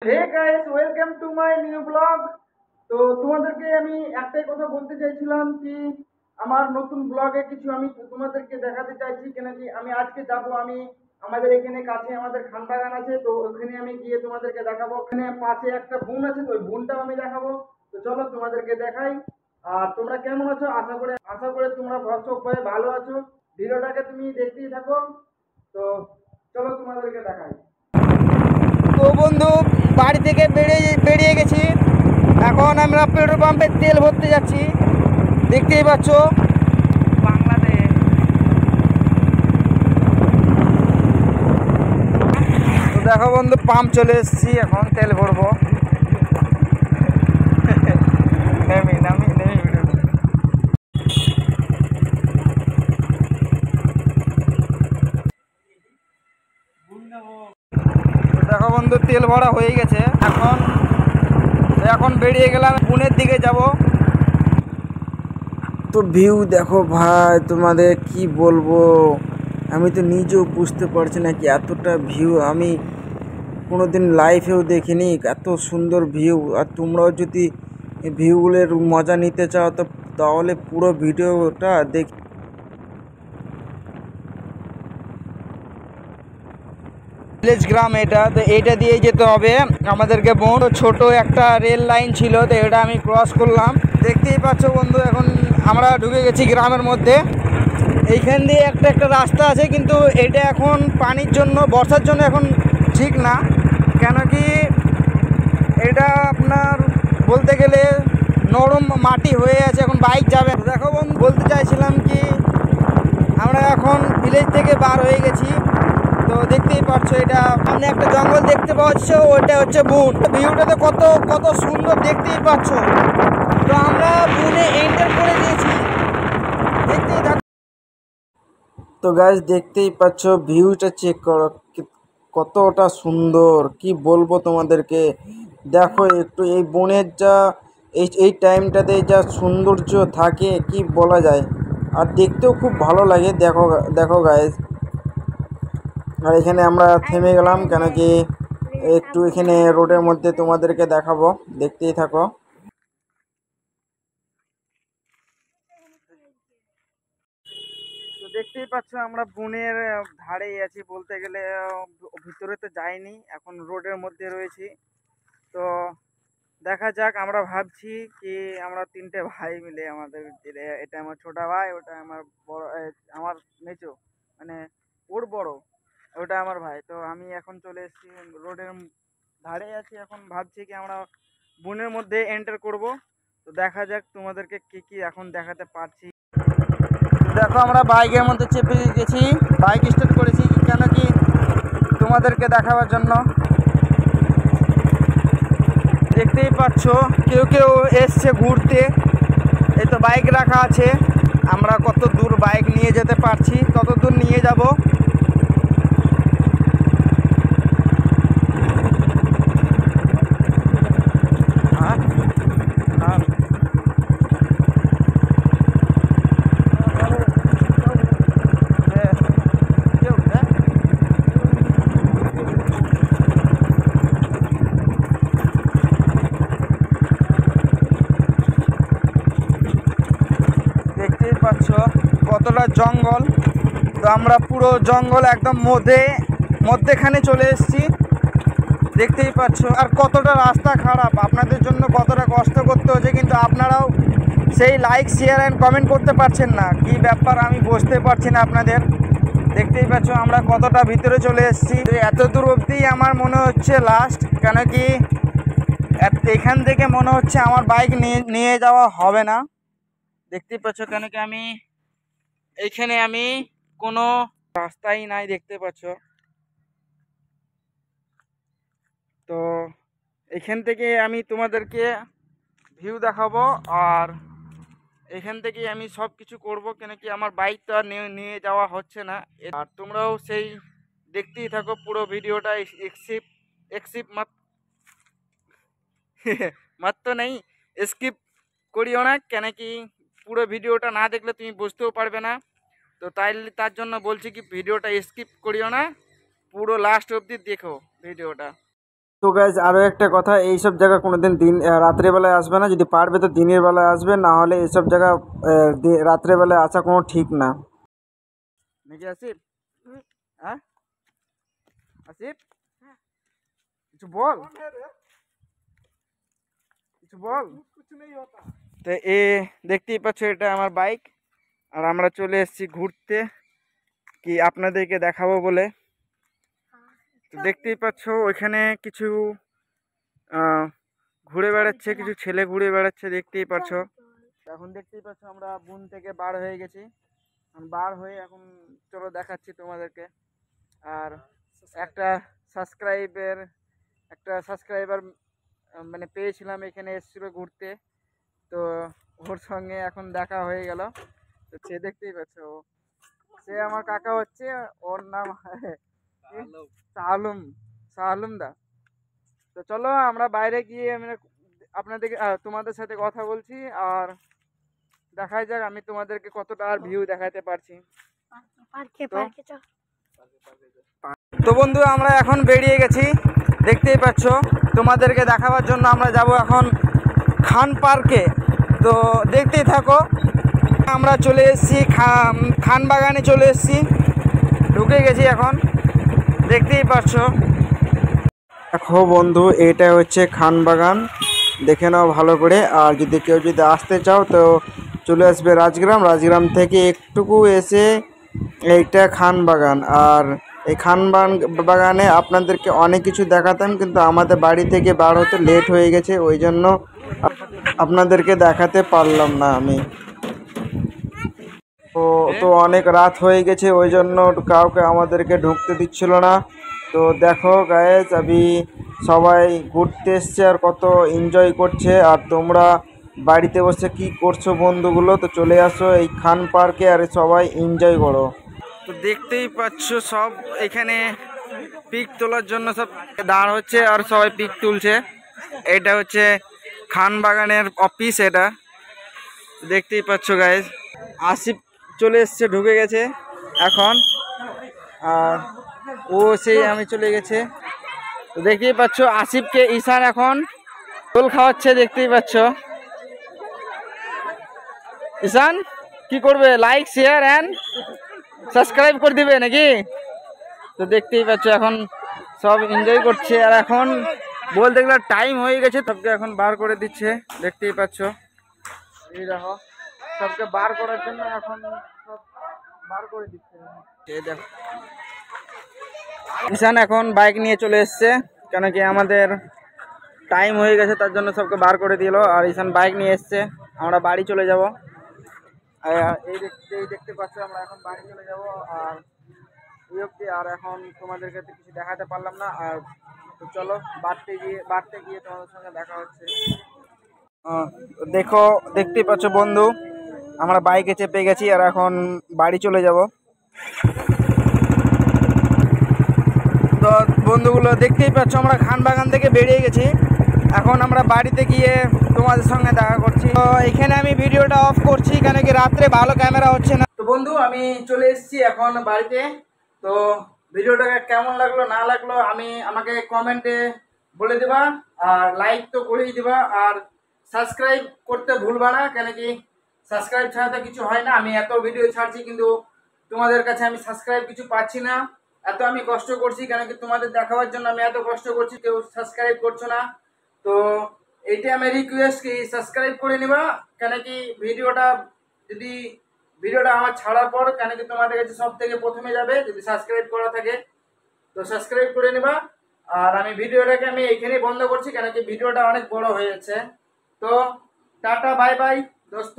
Hey guys, welcome to my new blog. তো তোমাদেরকে আমি একটাই কথা বলতে চাইছিলাম কি আমার নতুন ব্লগে কিছু আমি তোমাদেরকে দেখাতে চাইছি কেন কি আমি আজকে যাব আমি আমাদের এখানে কাছে আমাদের খান বাগান আছে, তো ওখানে আমি গিয়ে তোমাদেরকে দেখাবো। ওখানে পাশে একটা বোন আছে, তো ওই বোনটাও আমি দেখাবো। তো চলো তোমাদেরকে দেখাই। আর তোমরা কেমন আছো? আশা করে তোমরা সবাই ভালো আছো। ভিডিওটাকে তুমি দেখতেই থাকো। তো চলো তোমাদেরকে দেখাই। তো বন্ধু, বাড়ি থেকে বেরিয়ে গেছি। এখন আমরা পেট্রোল পাম্পে তেল ভরতে যাচ্ছি, দেখতেই পাচ্ছ। বাংলাদেশ। তো দেখো বন্ধু, পাম্প চলে এসেছি, এখন তেল ভরবো। নেমি নামি নেমি ভিডিও। তো দেখো বন্ধু, তেল ভরা হয়ে গেছে। এখন বেরিয়ে গেলাম, পুনের দিকে যাব। তো ভিউ দেখো ভাই, তোমাদের কি বলবো, আমি তো নিজেও বুঝতে পারছি না কি এতটা ভিউ আমি কোনোদিন লাইফেও দেখিনি। এত সুন্দর ভিউ। আর তোমরাও যদি এই ভিউগুলোর মজা নিতে চাও তো তাহলে পুরো ভিডিওটা ভিলেজ গ্রাম এটা, তো এইটা দিয়ে যেতে হবে আমাদেরকে। বোন ছোট একটা রেল লাইন ছিল, তো এটা আমি ক্রস করলাম। দেখতেই পাচ্ছ বন্ধু, এখন আমরা ঢুকে গেছি গ্রামের মধ্যে। এইখান দিয়ে একটা রাস্তা আছে, কিন্তু এটা এখন পানির জন্য, বর্ষার জন্য এখন ঠিক না। কেন কি এটা আপনার বলতে গেলে নরম মাটি হয়ে আছে, এখন বাইক যাবে। দেখো বন্ধু, বলতে চাইছিলাম কি আমরা এখন ভিলেজ থেকে বার হয়ে গেছি। তো দেখতেই পাচ্ছ, এটা সামনে একটা জঙ্গল দেখতে পাচ্ছ, ওটা হচ্ছে বুন। ভিউটাতে কত কত সুন্দর, দেখতেই পাচ্ছ। তো আমরা বুনে এন্টার করে দিয়েছি, দেখতেই থাকো। তো গাইস দেখতেই পাচ্ছ, ভিউটা চেক করো কতটা সুন্দর, কি বলবো তোমাদেরকে। দেখো একটু এই বনের যা এই টাইমটাতে যা সৌন্দর্য থাকে কি বলা যায়। আর দেখতেও খুব ভালো লাগে। দেখো দেখো গাইস। আর এখানে আমরা থেমে গেলাম কেন কি একটু এখানে রোডের মধ্যে তোমাদেরকে দেখাবো, দেখতেই থাকো। তো দেখতেই পাচ্ছ, আমরা বনের ধারেই আছি বলতে গেলে। ভিতরে তো যাইনি, এখন রোডের মধ্যে রয়েছি। তো দেখা যাক। আমরা ভাবছি কি আমরা তিনটে ভাই মিলে, আমাদের এটা আমার ছোট ভাই, ওটা আমার বড়, আমার মেচো, মানে ওর বড়, ওটা আমার ভাই। তো আমি এখন চলে এসেছি রোডের ধারে আছি। এখন ভাবছি কি আমরা বনের মধ্যে এন্টার করব। তো দেখা যাক তোমাদেরকে কি কি এখন দেখাতে পারছি। দেখো, আমরা বাইকের মধ্যে চেপে গেছি, বাইক স্টার্ট করেছি কেন কি তোমাদেরকে দেখাবার জন্য। দেখতেই পাচ্ছ, কেউ কেউ এসছে ঘুরতে। এই তো বাইক রাখা আছে, আমরা কত দূর বাইক নিয়ে যেতে পারছি তত দূর নিয়ে যাব। হ্যাঁ হ্যাঁ। দেখতেই পাচ্ছ কতটা জঙ্গল। তো আমরা পুরো জঙ্গল একদম মধ্যেখানে চলে এসেছি, দেখতেই পাচ্ছ। আর কতটা রাস্তা খারাপ, আপনাদের জন্য কতটা কষ্ট করতে হচ্ছে, কিন্তু আপনারাও সেই লাইক শেয়ার অ্যান্ড কমেন্ট করতে পারছেন না। কি ব্যাপার আমি বুঝতে পারছি না আপনাদের। দেখতেই পাচ্ছ আমরা কতটা ভিতরে চলে এসেছি। এত দূর অবধি আমার মনে হচ্ছে লাস্ট, কেন কি এখান থেকে মনে হচ্ছে আমার বাইক নিয়ে যাওয়া হবে না। দেখতেই পাচ্ছ, কেন কি এইখানে আমি কোনো রাস্তাই নাই, দেখতে পাচ্ছ। তো এখান থেকে আমি তোমাদেরকে ভিউ দেখাবো, আর এখান থেকে আমি সব কিছু করবো, কেন কি আমার বাইক তো আর নিয়ে যাওয়া হচ্ছে না। আর তোমরাও সেই দেখতেই থাকো পুরো ভিডিওটা। এক্সিপ এক্সিপ মত মত তো নেই, স্কিপ করিও না, কেন কি পুরো ভিডিওটা না দেখলে তুমি বুঝতেও পারবে না। তো তার জন্য বলছি কি ভিডিওটা স্কিপ করিও না, পুরো লাস্ট অবধি দেখো ভিডিওটা। তো গাইজ আরও একটা কথা, এইসব জায়গা কোনোদিন রাত্রেবেলায় আসবে না। যদি পারবে তো দিনের বেলায় আসবে, না হলে এইসব জায়গা রাত্রেবেলায় আসা কোনো ঠিক না। নাকি আসিফ? হ্যাঁ আসিফ, কিছু বল, কিছু বল। তো দেখতেই পাচ্ছ এটা আমার বাইক, আর আমরা চলে এসেছি ঘুরতে, কি আপনাদেরকে দেখাবো বলে। তো দেখতেই পাচ্ছ ওইখানে কিছু ঘুরে বেড়াচ্ছে, কিছু ছেলে ঘুরে বেড়াচ্ছে, দেখতেই পাচ্ছ। এখন দেখতেই পাচ্ছ আমরা বন থেকে বার হয়ে গেছি, বার হয়ে এখন চলো দেখাচ্ছি তোমাদেরকে। আর একটা সাবস্ক্রাইবার মানে পেয়েছিলাম, এখানে এসেছিল ঘুরতে, তো ওর সঙ্গে এখন দেখা হয়ে গেল। তো সে দেখতেই পাচ্ছ, সে আমার কাকা হচ্ছে, ওর নাম সাহালুম, সাহালুম দা। তো চলো আমরা বাইরে গিয়ে আমরা আপনাদেরকে তোমাদের সাথে কথা বলছি, আর দেখাই যাক আমি তোমাদেরকে কতটা আর ভিউ দেখাতে পারছি। তো বন্ধু আমরা এখন বেরিয়ে গেছি, দেখতেই পাচ্ছ। তোমাদেরকে দেখাবার জন্য আমরা যাব এখন খান পার্কে, তো দেখতেই থাকো। আমরা চলে এসেছি খান বাগানে, চলে এসেছি, ঢুকে গেছি এখন, দেখতেই পাচ্ছ। দেখো বন্ধু, এটা হচ্ছে খান বাগান, দেখে নাও ভালো করে। আর যদি কেউ আসতে চাও তো চলে আসবে রাজগ্রাম, রাজগ্রাম থেকে একটুকু এসে এইটা খান বাগান। আর এই খান বাগানে আপনাদেরকে অনেক কিছু দেখাতাম, কিন্তু আমাদের বাড়ি থেকে বার হতে লেট হয়ে গেছে, ওই জন্য আপনাদেরকে দেখাতে পারলাম না আমি। তো অনেক রাত হয়ে গেছে, ওই জন্য কাউকে আমাদেরকে ঢুকতে দিচ্ছিল না। তো দেখো গায়েস, আমি সবাই ঘুরতে এসছে আর কত এনজয় করছে, আর তোমরা বাড়িতে বসে কি করছো বন্ধুগুলো, তো চলে আসো এই খান পার্কে আর সবাই এনজয় করো। তো দেখতেই পাচ্ছ সব এখানে পিক তোলার জন্য সব দাঁড় হচ্ছে, আর সবাই পিক তুলছে। এটা হচ্ছে খান বাগানের অফিস, এটা দেখতেই পাচ্ছ গাইজ। আসিফ চলে এসছে, ঢুকে গেছে এখন, আর ও সেই আমি চলে গেছে। তো দেখতেই পাচ্ছ আসিফকে ঈশান এখন দোল খাওয়াচ্ছে, দেখতেই পাচ্ছ। ঈশান কি করবে, লাইক শেয়ার অ্যান্ড সাবস্ক্রাইব করে দিবে নাকি? তো দেখতেই পাচ্ছ এখন সব এনজয় করছে, আর এখন বলতে গেলে টাইম হয়ে গেছে, সবকে এখন বার করে দিচ্ছে, দেখতেই পাচ্ছ। এই দেখো সবকে বার করার জন্য এখন সব বার করে দিচ্ছে। এই দেখো ঈশান এখন বাইক নিয়ে চলে এসছে, কেন কি আমাদের টাইম হয়ে গেছে, তার জন্য সবকে বার করে দিল। আর ঈশান বাইক নিয়ে এসছে, আমরা বাড়ি চলে যাব। এই দেখতে পাচ্ছ আমরা এখন বাড়ি চলে যাব। আর এই অবধি, আর এখন তোমাদেরকে তো কিছু দেখাতে পারলাম না। আর তো চলো বাড়তে গিয়ে তোমাদের সঙ্গে দেখা হচ্ছে। দেখতেই পাচ্ছ বন্ধু, আমরা বাইকে চেপে গেছি, আর এখন বাড়ি চলে যাব। তো বন্ধুগুলো দেখতেই পাচ্ছ আমরা খান বাগান থেকে বেরিয়ে গেছি, এখন আমরা বাড়িতে গিয়ে তোমাদের সঙ্গে দেখা করছি। তো এখানে আমি ভিডিওটা অফ করছি, কেন কি রাত্রে ভালো ক্যামেরা হচ্ছে না। তো বন্ধু আমি চলে এসেছি এখন বাড়িতে। তো ভিডিওটা কেমন লাগলো না লাগলো আমাকে কমেন্টে বলে দেবা, আর লাইক তো করেই দেবা, আর সাবস্ক্রাইব করতে ভুলবা না, কেন কি সাবস্ক্রাইব ছাড়া তো কিছু হয় না। আমি এত ভিডিও ছাড়ছি, কিন্তু তোমাদের কাছে আমি সাবস্ক্রাইব কিছু পাচ্ছি না। এত আমি কষ্ট করছি, কেন কি তোমাদের দেখাবার জন্য আমি এত কষ্ট করছি, কেউ সাবস্ক্রাইব করছো না। তো এইটা আমি রিকোয়েস্ট কি সাবস্ক্রাইব করে নিবা, কেন কি ভিডিওটা আমার ছাড়ার পর কেন কি তোমাদের কাছে সব থেকে প্রথমে যাবে, যদি সাবস্ক্রাইব করা থাকে তো সাবস্ক্রাইব করে নিবা। আর আমি ভিডিওটাকে এইখানেই বন্ধ করছি, কেন কি ভিডিওটা অনেক বড় হয়ে যাচ্ছে। তো টাটা বাই বাই দোস্ত।